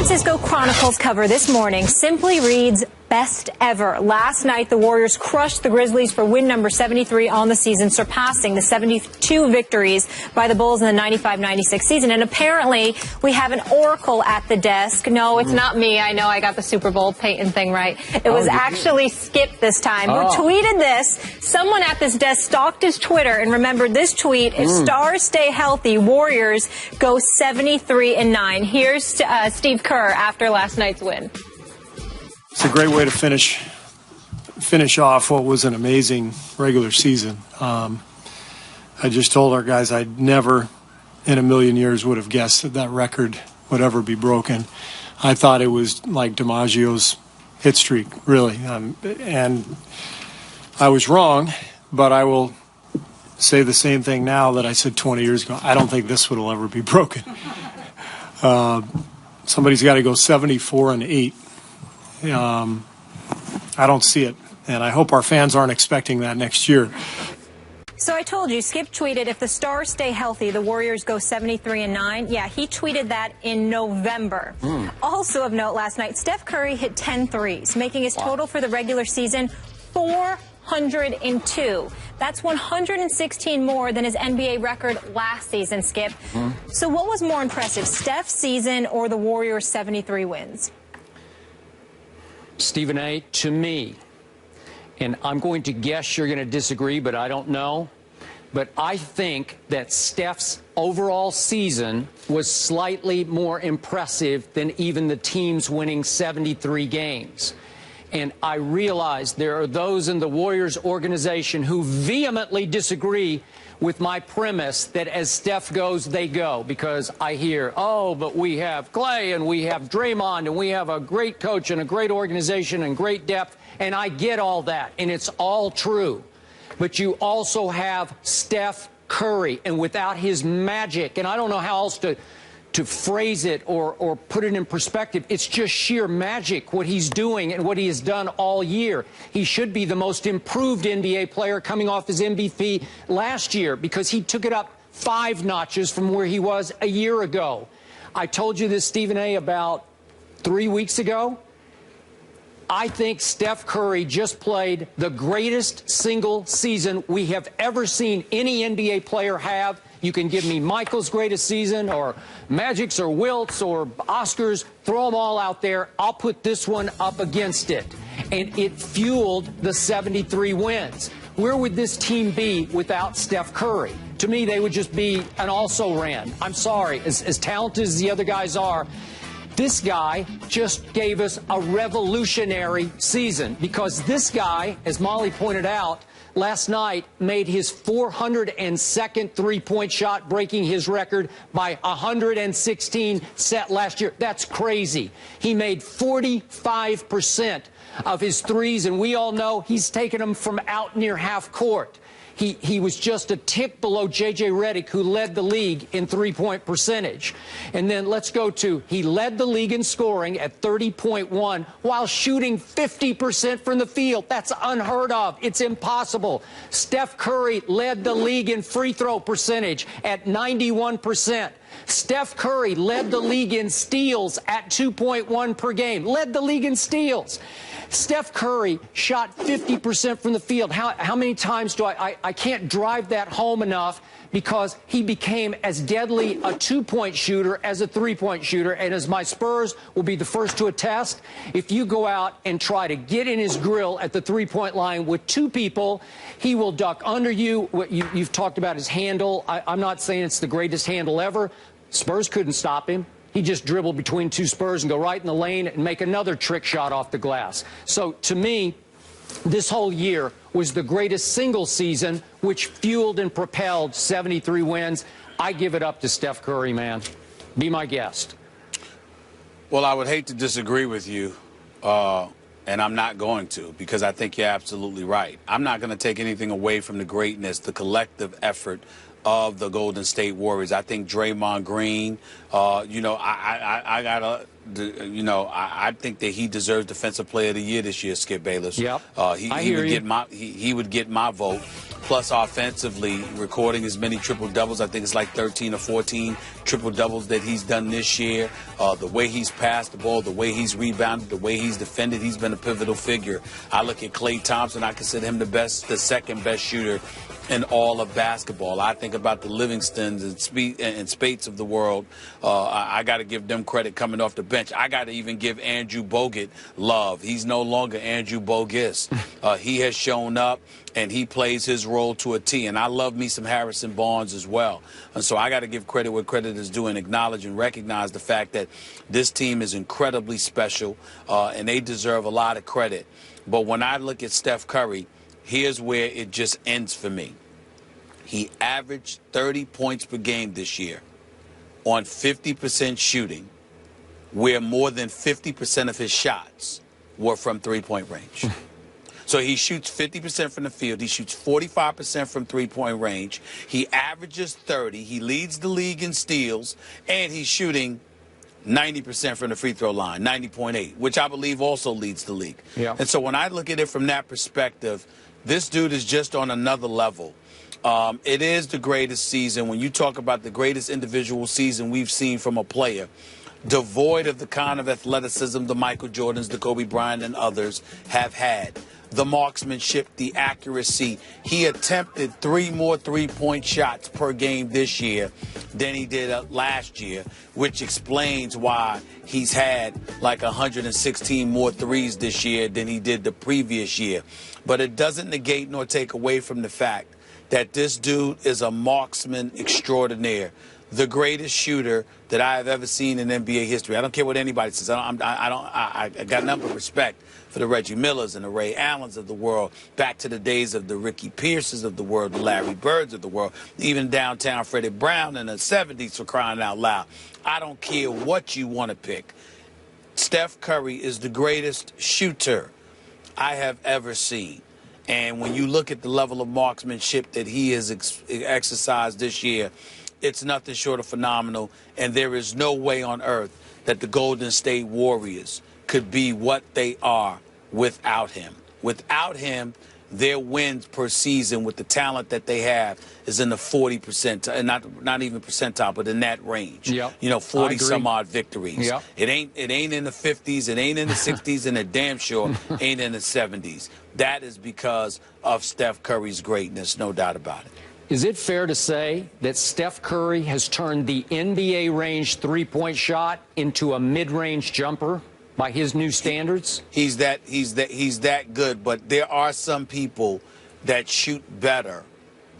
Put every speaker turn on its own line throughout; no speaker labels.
Francisco Chronicle's cover this morning simply reads, best ever. Last night, the Warriors crushed the Grizzlies for win number 73 on the season, surpassing the 72 victories by the Bulls in the 95-96 season. And apparently, we have an oracle at the desk. No, it's not me. I know I got the Super Bowl Peyton thing right. It was actually Skip this time, who tweeted this. Someone at this desk stalked his Twitter and remembered this tweet. If stars stay healthy, Warriors go 73-9. Here's Steve Kerr after last night's win.
It's a great way to finish off what was an amazing regular season. I just told our guys I'd never in a million years would have guessed that record would ever be broken. I thought it was like DiMaggio's hit streak, really. And I was wrong, but I will say the same thing now that I said 20 years ago. I don't think this will ever be broken. Somebody's got to go 74-8. I don't see it, and I hope our fans aren't expecting that next year.
So I told you, Skip tweeted, if the stars stay healthy, the Warriors go 73-9. Yeah, he tweeted that in November. Also of note last night, Steph Curry hit 10 threes, making his total for the regular season 402. That's 116 more than his NBA record last season, Skip. So what was more impressive, Steph's season or the Warriors' 73 wins?
Stephen A., to me, and I'm going to guess you're going to disagree, but I don't know, but I think that Steph's overall season was slightly more impressive than even the teams winning 73 games. And I realize there are those in the Warriors organization who vehemently disagree with my premise that as Steph goes, they go, because I hear, oh, but we have Clay and we have Draymond and we have a great coach and a great organization and great depth, and I get all that, and it's all true. But you also have Steph Curry, and without his magic, and I don't know how else to phrase it or put it in perspective, it's just sheer magic what he's doing and what he has done all year. He should be the most improved NBA player coming off his MVP last year because he took it up 5 notches from where he was a year ago. I told you this, Stephen A., about 3 weeks ago. I think Steph Curry just played the greatest single season we have ever seen any NBA player have. You can give me Michael's greatest season or Magic's or Wilt's or Oscar's. Throw them all out there. I'll put this one up against it. And it fueled the 73 wins. Where would this team be without Steph Curry? To me, they would just be an also-ran. I'm sorry, as talented as the other guys are, this guy just gave us a revolutionary season because this guy, as Molly pointed out, last night made his 402nd three-point shot, breaking his record by 116 set last year. That's crazy. He made 45% of his threes, and we all know he's taken them from out near half court. He was just a tick below J.J. Redick, who led the league in three-point percentage. And then let's go to, he led the league in scoring at 30.1 while shooting 50% from the field. That's unheard of. It's impossible. Steph Curry led the league in free throw percentage at 91%. Steph Curry led the league in steals at 2.1 per game. Led the league in steals. Steph Curry shot 50% from the field. How many times do I can't drive that home enough because he became as deadly a two-point shooter as a three-point shooter. And as my Spurs will be the first to attest, if you go out and try to get in his grill at the three-point line with 2 people, he will duck under you. You've talked about his handle. I'm not saying it's the greatest handle ever. Spurs couldn't stop him. He just dribbled between 2 Spurs and go right in the lane and make another trick shot off the glass. So to me, this whole year was the greatest single season, which fueled and propelled 73 wins. I give it up to Steph Curry, man. Be my guest.
Well, I would hate to disagree with you, and I'm not going to, because I think you're absolutely right. I'm not going to take anything away from the greatness, the collective effort of the Golden State Warriors. I think Draymond Green, you know, I got to I think that he deserves Defensive Player of the Year this year, Skip Bayless.
Yep.
He would get my vote. Plus, offensively, recording as many triple-doubles. I think it's like 13 or 14 triple-doubles that he's done this year. The way he's passed the ball, the way he's rebounded, the way he's defended, he's been a pivotal figure. I look at Klay Thompson. I consider him the second-best shooter in all of basketball. I think about the Livingstons and Spates of the world. I got to give them credit coming off the bench. I got to even give Andrew Bogut love. He's no longer Andrew Bogus. He has shown up, and he plays his role to a T. And I love me some Harrison Barnes as well. And so I got to give credit where credit is due and acknowledge and recognize the fact that this team is incredibly special, and they deserve a lot of credit. But when I look at Steph Curry, here's where it just ends for me. He averaged 30 points per game this year on 50% shooting, where more than 50% of his shots were from three-point range. So he shoots 50% from the field. He shoots 45% from three-point range. He averages 30. He leads the league in steals, and he's shooting 90% from the free throw line, 90.8, which I believe also leads the league.
Yeah.
And so when I look at it from that perspective, this dude is just on another level. It is the greatest season. When you talk about the greatest individual season we've seen from a player, devoid of the kind of athleticism the Michael Jordans, the Kobe Bryant, and others have had. The marksmanship, the accuracy. He attempted 3 more three-point shots per game this year than he did last year, which explains why he's had like 116 more threes this year than he did the previous year. But it doesn't negate nor take away from the fact that this dude is a marksman extraordinaire, the greatest shooter that I have ever seen in NBA history. I don't care what anybody says. I got nothing but respect for the Reggie Millers and the Ray Allens of the world, back to the days of the Ricky Pierces of the world, the Larry Birds of the world, even downtown Freddie Brown in the 70s, for crying out loud. I don't care what you want to pick. Steph Curry is the greatest shooter I have ever seen. And when you look at the level of marksmanship that he has exercised this year, it's nothing short of phenomenal. And there is no way on earth that the Golden State Warriors could be what they are without him. Without him, their wins per season with the talent that they have is in the 40%, not even percentile, but in that range.
Yep.
40 some odd victories.
Yep.
It ain't in the 50s, it ain't in the 60s, and it damn sure ain't in the 70s. That is because of Steph Curry's greatness, no doubt about it.
Is it fair to say that Steph Curry has turned the NBA range three-point shot into a mid-range jumper by his new standards?
He's that good, but there are some people that shoot better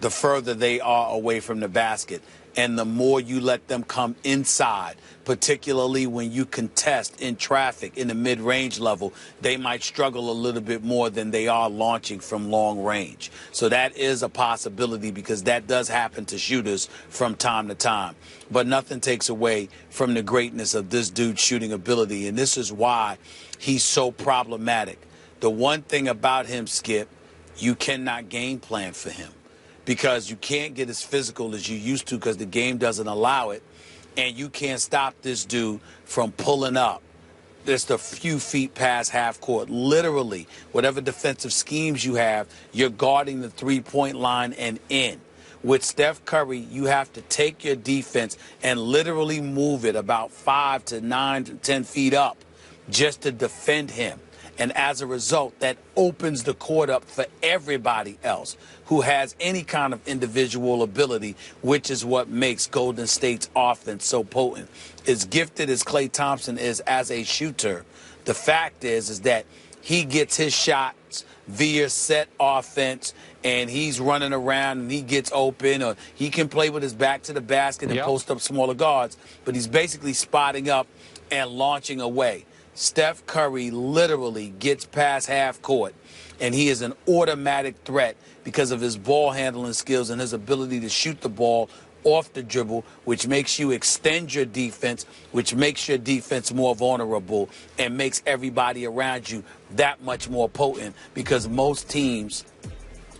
the further they are away from the basket. And the more you let them come inside, particularly when you contest in traffic in the mid-range level, they might struggle a little bit more than they are launching from long range. So that is a possibility, because that does happen to shooters from time to time. But nothing takes away from the greatness of this dude's shooting ability, and this is why he's so problematic. The one thing about him, Skip, you cannot game plan for him, because you can't get as physical as you used to because the game doesn't allow it, and you can't stop this dude from pulling up just a few feet past half court. Literally, whatever defensive schemes you have, you're guarding the three-point line and in. With Steph Curry, you have to take your defense and literally move it about 5 to 9 to 10 feet up just to defend him. And as a result, that opens the court up for everybody else who has any kind of individual ability, which is what makes Golden State's offense so potent. As gifted as Klay Thompson is as a shooter, the fact is that he gets his shots via set offense, and he's running around and he gets open, or he can play with his back to the basket and post up smaller guards, but he's basically spotting up and launching away. Steph Curry literally gets past half court, and he is an automatic threat because of his ball handling skills and his ability to shoot the ball off the dribble, which makes you extend your defense, which makes your defense more vulnerable and makes everybody around you that much more potent, because most teams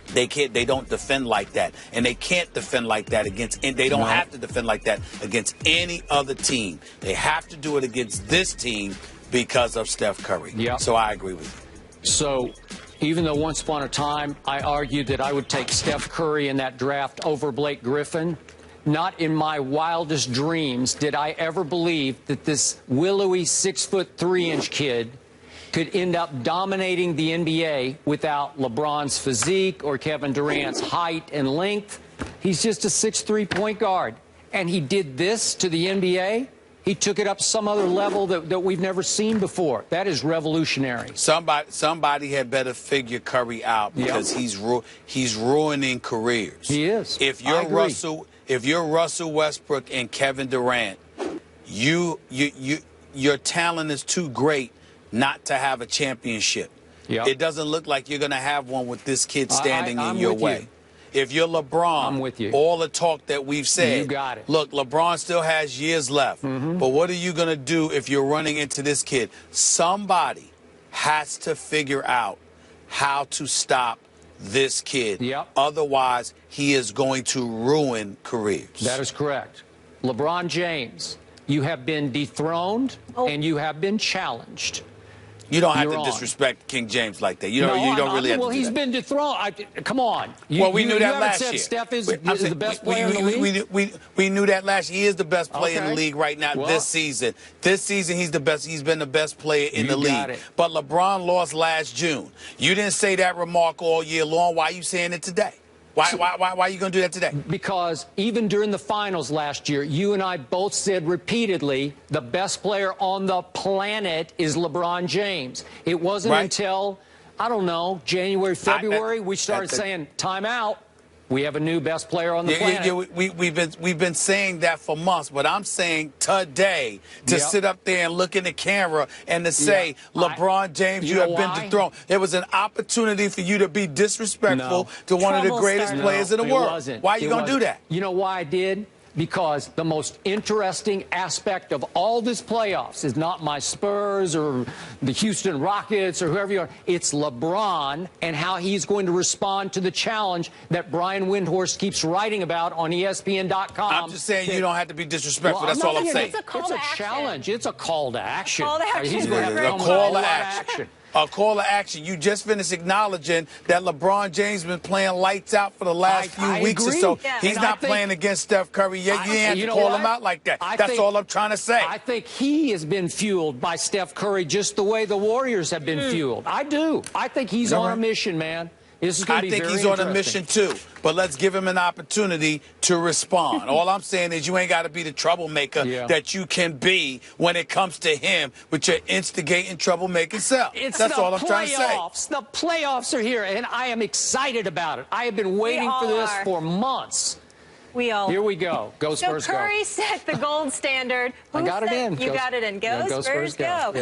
They can't. They don't defend like that, and they can't defend like that against. And they don't have to defend like that against any other team. They have to do it against this team because of Steph Curry.
Yeah.
So I agree with you.
So, even though once upon a time I argued that I would take Steph Curry in that draft over Blake Griffin, not in my wildest dreams did I ever believe that this willowy 6'3" kid could end up dominating the NBA without LeBron's physique or Kevin Durant's height and length. He's just a 6'3" point guard. And he did this to the NBA. He took it up some other level that we've never seen before. That is revolutionary.
Somebody had better figure Curry out because he's ruining careers.
He is.
If you're Russell Westbrook and Kevin Durant, your talent is too great not to have a championship.
Yep.
It doesn't look like you're going to have one with this kid standing in your way.
You.
If you're LeBron,
I'm with you.
All the talk that we've said,
you got it.
Look, LeBron still has years left. But what are you going to do if you're running into this kid? Somebody has to figure out how to stop this kid.
Yep.
Otherwise, he is going to ruin careers.
That is correct. LeBron James, you have been dethroned and you have been challenged.
You don't have to disrespect King James like that. You don't really have to do
he's
that.
been dethroned. Come on.
We knew that last year.
Steph is the best player in the league?
We knew that last year. He is the best player in the league right now this season. This season, he's the best. He's been the best player in the league. But LeBron lost last June. You didn't say that remark all year long. Why are you saying it today? Why are you going to do that today?
Because even during the finals last year, you and I both said repeatedly the best player on the planet is LeBron James. It wasn't until, I don't know, January, February, we started saying, time out. We have a new best player on the planet.
We've been saying that for months, but I'm saying today to sit up there and look in the camera and to say, LeBron James, you have been dethroned. There was an opportunity for you to be disrespectful to one of the greatest players in the world. Why are you going to do that?
You know why I did? Because the most interesting aspect of all this playoffs is not my Spurs or the Houston Rockets or whoever you are. It's LeBron and how he's going to respond to the challenge that Brian Windhorst keeps writing about on ESPN.com.
I'm just saying you don't have to be disrespectful. That's all I'm saying.
It's a call to action.
Challenge. It's a call to action.
Call to action.
He's going to have
a call to action. A call to action. You just finished acknowledging that LeBron James has been playing lights out for the last few weeks or so.
Yeah.
He's not playing against Steph Curry yet. You ain't have to call him out like that. That's all I'm trying to say.
I think he has been fueled by Steph Curry just the way the Warriors have been fueled. I do. I think he's on a mission, man. This is going to be very
he's on a mission too, but let's give him an opportunity to respond. All I'm saying is you ain't got to be the troublemaker that you can be when it comes to him with your instigating troublemaking self. That's all I'm trying to say.
The playoffs are here, and I am excited about it. I have been waiting for this for months. Here we go. Go Spurs, go.
So Curry set the gold standard.
I got it in.
You got it in. Go Spurs, go.